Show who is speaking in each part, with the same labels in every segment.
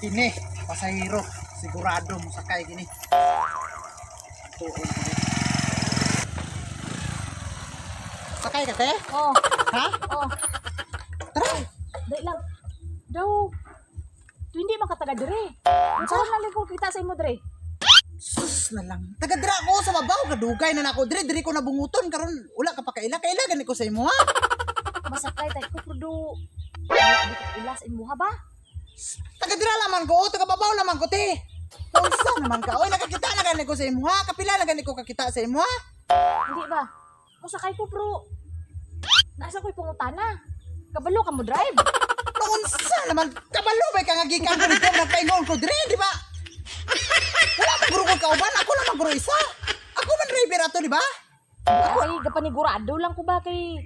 Speaker 1: Kini, pasahero, sigurado mo sakay kini. Tuon kini. Sakay ka, te?
Speaker 2: Oh,
Speaker 1: Ha?
Speaker 2: oh.
Speaker 1: Tara!
Speaker 2: Dahil lang. Daw. Do hindi makataga dire. Saan na lang ko kita sa imo dire?
Speaker 1: Sus na lang. Tagadra ko sa babaw, kadugay na nako. Diri ko nabunguton karon wala ka pa kaila. Kaila gani ko sa imo ha.
Speaker 2: Masakay tay ko pero di ko ilas imo ha ba?
Speaker 1: Tagadra laman ko, taga babaw laman ko te. Unsa naman ka? Oy, nakakita na gani ko sa imo ha. Kapila na gani ko kakita sa imo ha.
Speaker 2: Hindi ba? Masakay ko pero nasa ko'y pangutana. Kabalo ka mo drive.
Speaker 1: Unsa naman kabalo ba ka nga gikan ko dito nagpaingon ko dire, di ba? Wala man guro ko kauban, ako lang guro isa. Ako man driver ato, di ba?
Speaker 2: Ay, gapanigurado lang ko ba kay...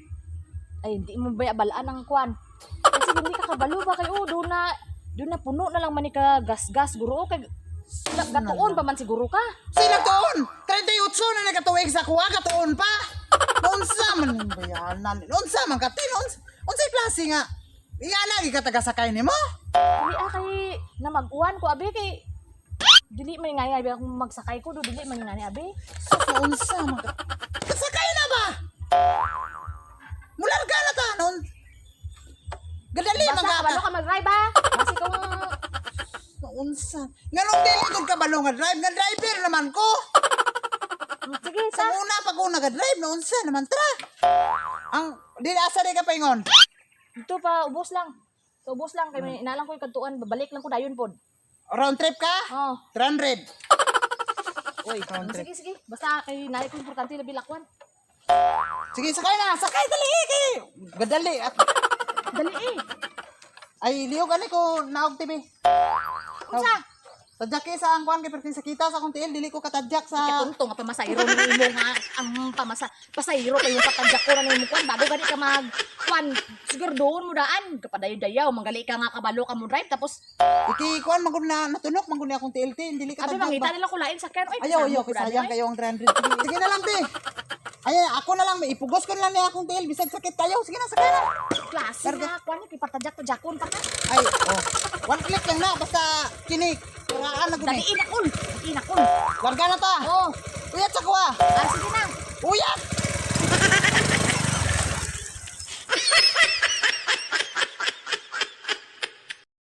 Speaker 2: Ay, hindi mo ba abalaan ang kwan? Kasi hindi ka kabalo ba kay... Oh, doon na puno na lang man ka gas-gas, guro. Kay... Gatuon pa man siguro ka.
Speaker 1: Sino toon? 38 na nagatuig sa kuha, katuon pa. Unsa man bayanan? Unsa man katin? Unsay klase nga? Iya lagi ka taga-sakay nimo?
Speaker 2: Dili kay na mag-uwan ko, abi, kay... Dili man nga abi akong magsakay ko, do dili man nga ni abi.
Speaker 1: Sa unsa man ka? Kasakay na ba? Mularga na ta nun. Gadali man
Speaker 2: Basta
Speaker 1: ka.
Speaker 2: kabalo ka mag-drive ha. Kasi kung...
Speaker 1: Unsa? Nganong dili gud ka balo nga drive? Nga driver naman ko.
Speaker 2: Sige,
Speaker 1: Sa
Speaker 2: sa...
Speaker 1: una pa ko nag-drive na unsa naman tra. Ang dili asa di ka paingon.
Speaker 2: Ito pa, ubos lang. So, ubos lang. Kaya may inalang ko yung kantuan. Babalik lang ko dayon pod.
Speaker 1: Round trip ka?
Speaker 2: Oh.
Speaker 1: 300.
Speaker 2: Uy,
Speaker 1: Round trip.
Speaker 2: sige. Basta kay nai ko importante na bilakwan.
Speaker 1: Sige, sakay na. Sakay dali kay. Gadali at
Speaker 2: Dali eh.
Speaker 1: ay liog ani ko naog TV.
Speaker 2: Unsa?
Speaker 1: Tadyak sa ang kuan kay pertin sa kita sa akong tiil dili ko katadyak sa
Speaker 2: Katuntong nga pamasayro ni imo nga ang pasayro pa yung patadyak ko na nimo kwan bago gani ka mag kwan siguro doon mo daan kapadayo-dayaw manggali ka nga kabalo ka mo drive tapos
Speaker 1: iki kuan man gud na natunok man gud ni akong tiil ti dili ka
Speaker 2: abi
Speaker 1: tadyak.
Speaker 2: mangita nila ko lain sakyan oy
Speaker 1: Ayaw,
Speaker 2: kasama ko
Speaker 1: kay
Speaker 2: daan,
Speaker 1: sayang
Speaker 2: oy.
Speaker 1: kayo ang 300. Sige na lang te. Ay, ako na lang ipugos ko na lang ni akong tiil bisag sakit kayo. Sige na, sakay na.
Speaker 2: klase nga kwan kay patadyak-tadjakon pa ka
Speaker 1: Ay, oh. One click lang na basta kinik. Paraan na gud ni.
Speaker 2: dali inakon
Speaker 1: Larga na ta.
Speaker 2: oh
Speaker 1: Uyat sa kuha.
Speaker 2: sige na
Speaker 1: Uyat.